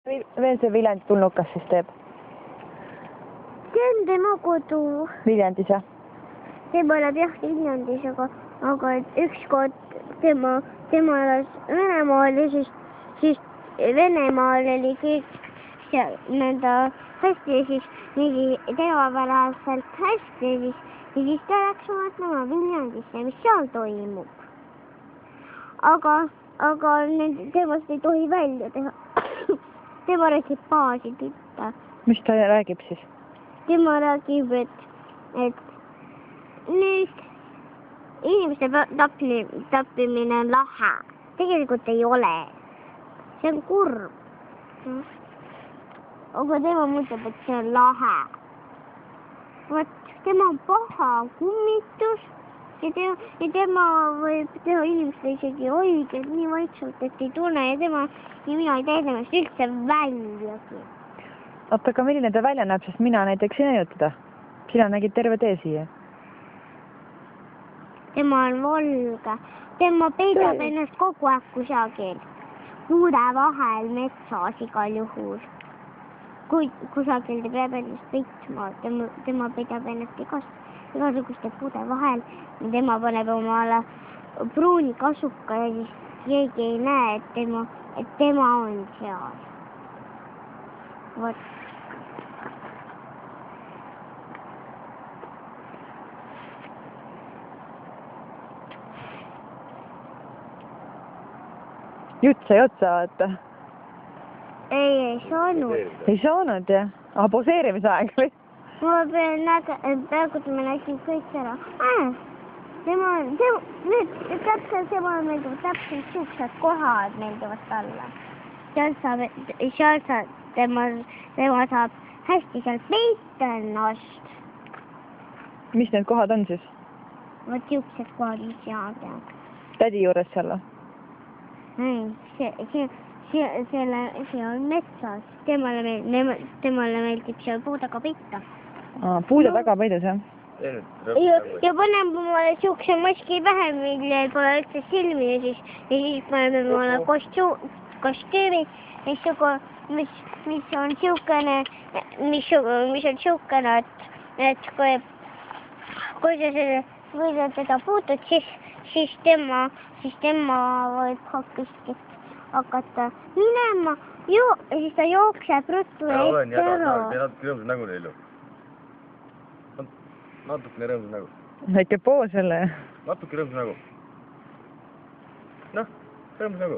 Veel see Viljandi tulnukas siis teeb? See on tema kodu. Viljandis, jah? Tema elab jah Viljandis, aga ükskord tema elas Venemaal ja siis Venemaal oli kõik seal nõnda hästi ja siis tema päraselt hästi ja siis ta läks vaatama Viljandisse, mis seal toimub. Aga temast ei tohi välja teha. Tema räägib baasi kütta. Mis ta räägib siis? Tema räägib, et nüüd inimeste tappimine on lahe. Tegelikult ei ole. See on kurb. Aga tema mõtleb, et see on lahe. Vot, tema on paha kummitus ja tema võib teha inimestele isegi oiged nii vaikselt, et ei tunne ja mina ei tee temast üldse väljagi. Oota, aga milline ta välja näeb, sest mina näiteks ei näinud teda. Sina nägid terve tee siia. Tema on volge. Tema peidab ennast kogu aeg kusagil. Puude vahel metsas igal juhul. Kui kusagil ta peab ennast peitma, tema peidab ennast igasuguste puude vahel. Tema paneb omale pruuni kasuka ja siis keegi ei näe, et tema on seal. Vot. Jutt sai otsa, vaata. Ei saanud. Ei saanud, jah? Aga poseerimise aeg või? Ma praegu me nägime kõik ära. Tema meeldivad täpselt suhksed kohad meeldivad talle. Tema saab hästi seal peita ennast. Mis need kohad on siis? Vot siuksed kohad, mis seal teab. Tädi juures seal? See on metsas. Temale meeldib seal puude taga peita. Puude taga peidus, jah? Ja paneme omale siukse maski pähe, millel pole üldse silmi ja siis paneme omale kostüümi, mis on siukene, et kui sa teda puutud, siis tema võib hakata minema ja siis ta jookseb ruttu ja ette ära. Natuke rõõmsus nägu neil ju. Natukene rõõmsus nägu. Väike poos jälle. Natuke rõõmsus nägu. Noh, rõõmsus nägu.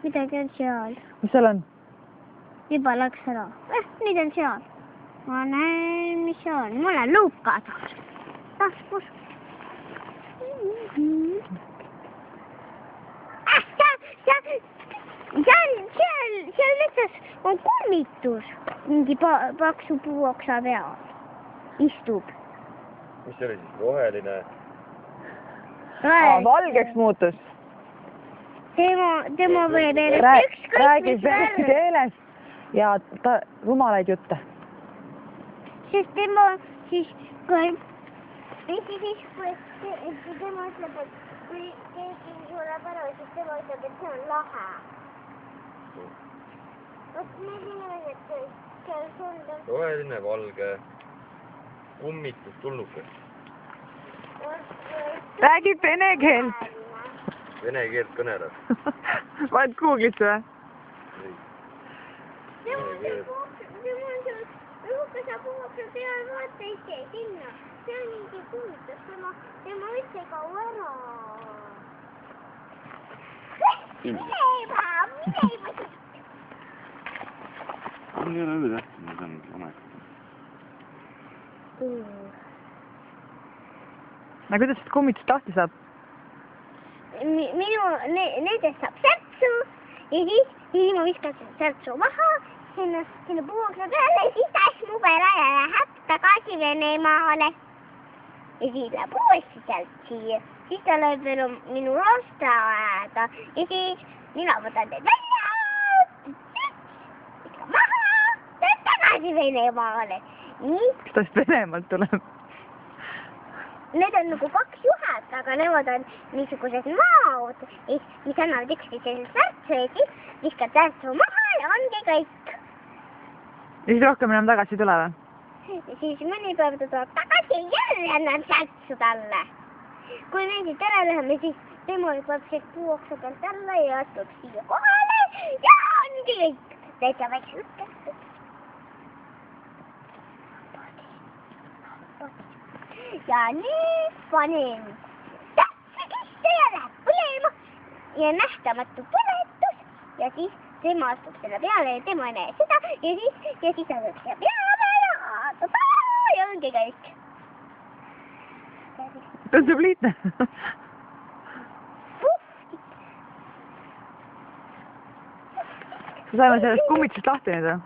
Midagi on seal. Mis seal on? Juba läks ära. Nüüd on seal. Ma näen, mis seal on. Mul on luuka taskus. Seal metsas on kummitus. Mingi paksu puuoksa peal. Istub. Mis see oli siis? Roheline? Valgeks muutus. Tema võib ennast räägib vene keelest ja rumalaid jutte. Sest tema siis, kui tema ütleb, et kui keegi sureb ära, siis tema ütleb, et see on lahe. Vot need inimesed, kes on... Roheline, valge, kummitus, tulnukas. Räägib vene keelt. Vene keelt kõneleb. Vaid Google'is või? Ei. Tema on seal luukasa puuaksa peal, vaata ise sinna. See on mingi kummitus, tema üldse ei kao ära. Mineva! Mul ei ole üle tähtsam, mis on amek. No kuidas seda kummitust lahti saab? Nendest saab särtsu ja siis ma viskan särtsu maha sinna puuaksa peale ja siis ta smub ära ja läheb tagasi Venemaale. Ja siis läheb uuesti sealt siia. Siis ta läheb veel minu lasteaeda ja siis mina võtan teid välja. Viskan maha, teed tagasi Venemaale. Nii. Kas ta just Venemaalt tuleb? Need on nagu kaks juhet, aga nemad on niisugused maa laud, mis annavad üksteisele särtsu ja siis viskad särtsu maha ja ongi kõik. Ja siis rohkem enam tagasi ei tule või? Ja siis mõni päev ta tuleb tagasi ja jälle annab särtsu talle. Kui me siit ära läheme, siis tema juba sealt puuoksa pealt alla ja astub siia kohale ja ongi kõik. Täitsa väikse lõkke. Ja nüüd panen tähtsa kisse ja läheb põlema ja nähtamatu põletus ja siis tema astub selle peale ja tema näe seda ja siis asub siia peale ja ongi kõik. Tundub lihtne. Sa saime sellest kummitust lahti nüüd või?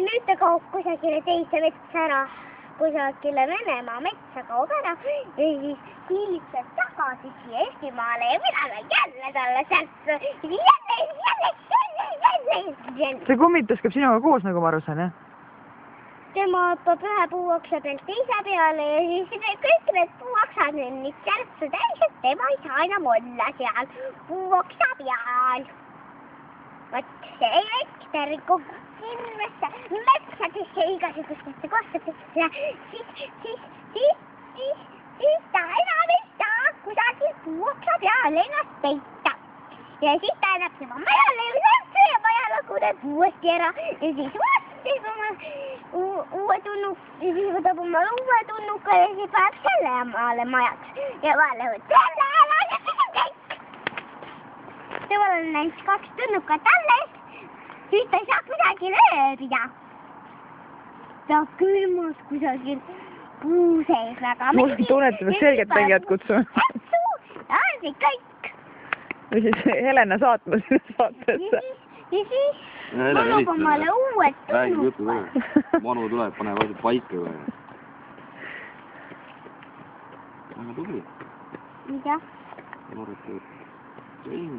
Nüüd ta kaob kusagile teise metsa ära, kusagile Venemaa metsa kaob ära ja siis hiilitseb tagasi siia Eestimaale ja mina lähen jälle talle särtsu ja siis jälle. See kummitus käib sinuga koos, nagu ma aru saan, jah? Tema õppab ühe puuoksa pealt teise peale ja siis kõik need puuoksad on nüüd särtsu täis, et tema ei saa enam olla seal puuoksa peal. Vot see elekter kogu silmesse, metsadesse, igasugustesse kohtadesse, siis ta enam ei saa kusagil puuoksa peal ennast peita. Ja siis ta annab tema majale särtsu ja maja laguneb uuesti ära ja siis vastab oma uue tunnuk ja siis võtab oma uue tunnuka ja siis paneb selle maale majaks ja vahele selle ära ja siis on kõik. Temal on näiteks 2 tunnukat alles, siis ta ei saa kusagil ööbida. Ta külmas kusagil puu sees väga. Mul tunnetab, et selgelt mängijad kutsume. Ja ongi kõik. Või siis Helena saatma sinna saatesse. Ja siis manub omale uued tunnukad. Manu tuleb, paneb asjad paika või. Väga tubli. Mida? Noored tööd. Sõin.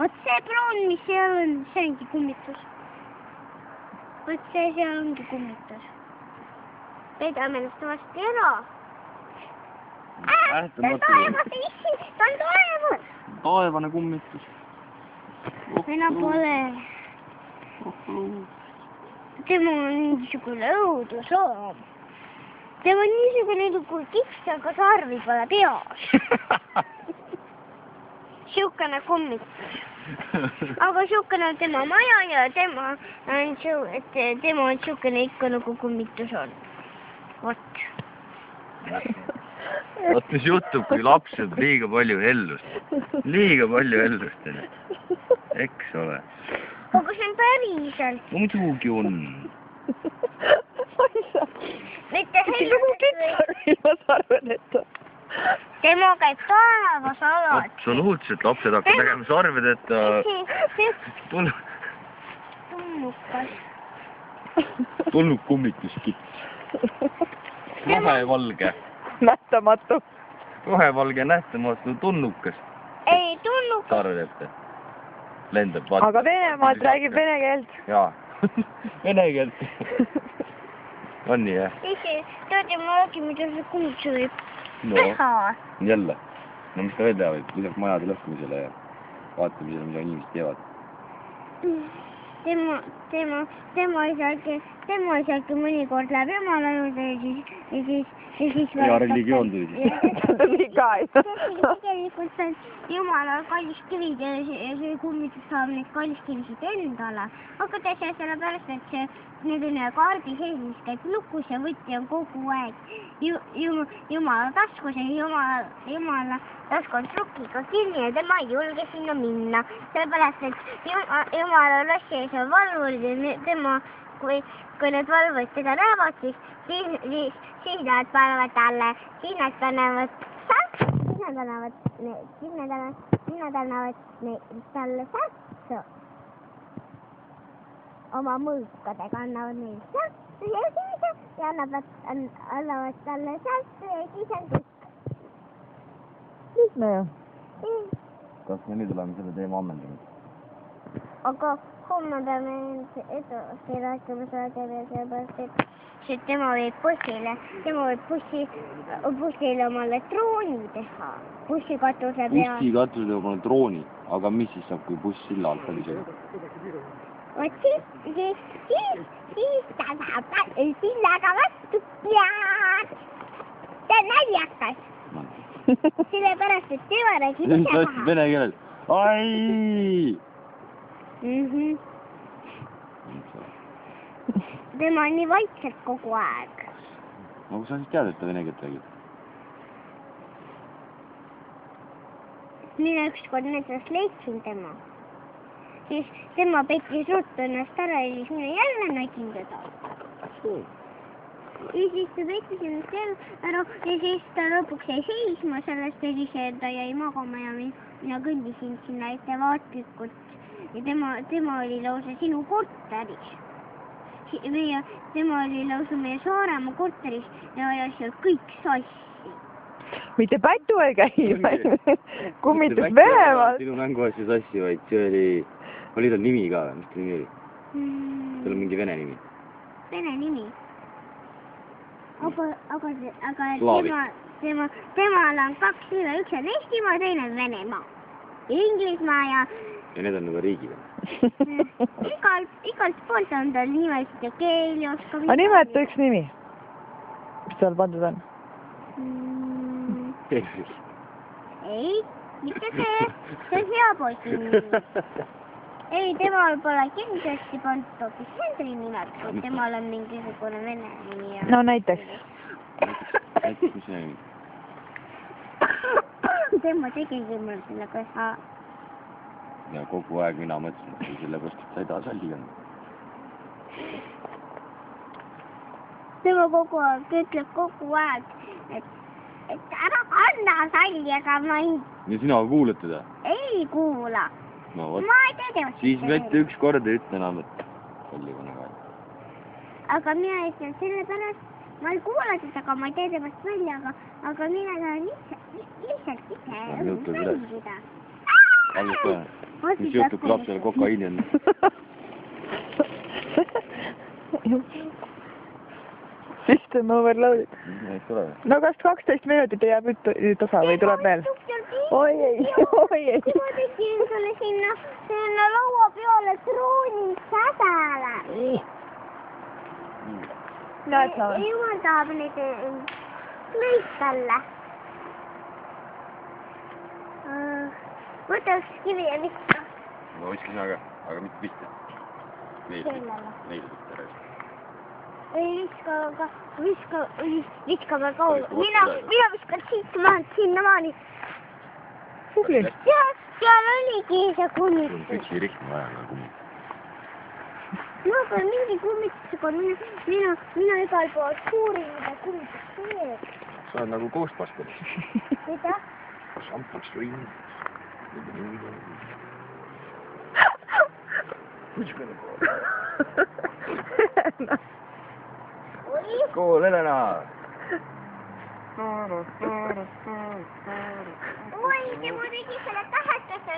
Vot see pruun, mis seal on, see ongi kummitus. Vot see seal ongi kummitus. Peidame ennast vasti ära. Ta on taevas, issi, ta on taevas. Taevane kummitus. Enam pole. Tema on niisugune õudusloom. Tema on niisugune nagu kiks, aga sarvi pole peas. Siukene kummitus. Aga siukene on tema maja ja tema on siukene ikka nagu kummitus on. Vot. Vot mis juhtub, kui lapsed liiga palju hellust. Liiga palju hellust. Eks ole. Aga see on päriselt. Muidugi on. Mitte ilma sarvedeta. Tema käib taevas alati. Absoluutselt, lapsed hakkavad tegema sarvedeta. Tunnukas. Tulnud kummituskits. Rohevalge. Nähtamatu. Rohevalge nähtamatu tunnukas. Ei, tunnukas. Sarvedeta. Lendab vaata. Aga Venemaalt räägib vene keelt. Jaa. Vene keelt. On nii, jah? Tead, ma räägin, mida see kummitus võib teha. Jälle. No mis ta veel teha võib? Lisaks majade lõhkumisele ja vaatamisele, mida inimesed teevad. Tema isegi mõnikord läheb jumala juurde ja siis ja religioon tuli siis. Liga ei. Tegelikult on jumalal kalliskivid ja see kummitus saab neid kalliskivisid endale. Aga ta see sellepärast, et need on kaardi sees, mis käib lukus ja võti on kogu aeg jumala taskus ja jumala tasku on trukiga kinni ja tema ei julge sinna minna. Sellepärast, et jumala lossi ees on valvurid ja tema, kui need valvurid seda näevad, siis nad panevad talle, siis nad panevad talle särtsu. Oma mõõkadega annavad neil särtsu ja annavad talle särtsu ja siis on kõik. Lihtne ju. Kas me nüüd oleme selle teema ammendanud? Aga homme peame edasi rääkima saadele, sellepärast et tema võib bussile omale drooni teha. Bussikatuse peal. Bussikatuse omale drooni, aga mis siis saab, kui buss silla alt läbi sõidab? Vot siis ta tahab sillaga vastu pead. Ta on naljakas. Sellepärast, et tema räägib ise paha. Vene keeles. Ai! Tema on nii vaikselt kogu aeg. No kui sa siis tead, et ta vene keelt räägib? Mina ükskord näiteks leidsin tema. Siis tema pettis ruttu ennast ära ja siis mina jälle nägin teda. Ja siis ta pettis ennast ära ja siis ta lõpuks jäi seisma, sellest ja siis ta jäi magama ja mina kõndisin sinna ettevaatlikult. Ja tema oli lausa sinu korteris. Tema oli lausa meie Saaremaa korteris ja ajas seal kõik sassi. Mitte Pätu ei käi, kummitas Venemaal. Sinu mängu asju sassi, vaid see oli tal nimi ka, mis ta nimi oli? Tal on mingi vene nimi. Vene nimi? Aga temal on 2 nime, üks on Eestimaa, teine on Venemaa. Inglismaa ja need on juba riigid. igalt poolt on tal nimesid ja keeli oskab. Aga nimeta üks nimi. Mis seal pandud on? Ei, mitte see. See on hea poisi nimi. Ei, temal pole kindlasti pandud hoopis Hendri nimeks, vaid temal on mingisugune vene nimi. No näiteks. Näiteks, mis nimi? Tema tegigi mul selle kõsa. Ja kogu aeg mina mõtlesin, et sellepärast, et sa ei taha salli kanda. Tema kogu aeg ütleb kogu aeg, et ära kanna salli, aga ma ei... Ja sina kuulad teda? Ei kuula. No võt. Ma ei tea temast. Siis mitte üks kord ei ütle enam, et salli kanna ka. Aga mina ütlen sellepärast, ma ei kuula teda, aga ma ei tea temast välja, aga mina tahan lihtsalt ise mängida. Algust ka. Mis juhtub, kui lapsele kokaiini on? System overloaded. No kas 12 minutit jääb osa või tuleb veel? Oi ei. Ma tegin sulle sinna laua peale drooni sädele. Jumal tahab neid talle. Võta üks kivi ja viska. No viska sina ka, aga mitte pista. Neile pista. Ei viskame kaua. Mina viskan siit maalt sinna maani. Puhli. Seal oligi see kummitus. Üksi rihma vaja ka kummitus. No aga mingi kummitusega mina igal pool suurin, mida kummitus teeb. Sa oled nagu Ghostbusters. Mida? Something's dream. Which gonna go? Cool, Helena! Oi, tema tegi selle tähestuse.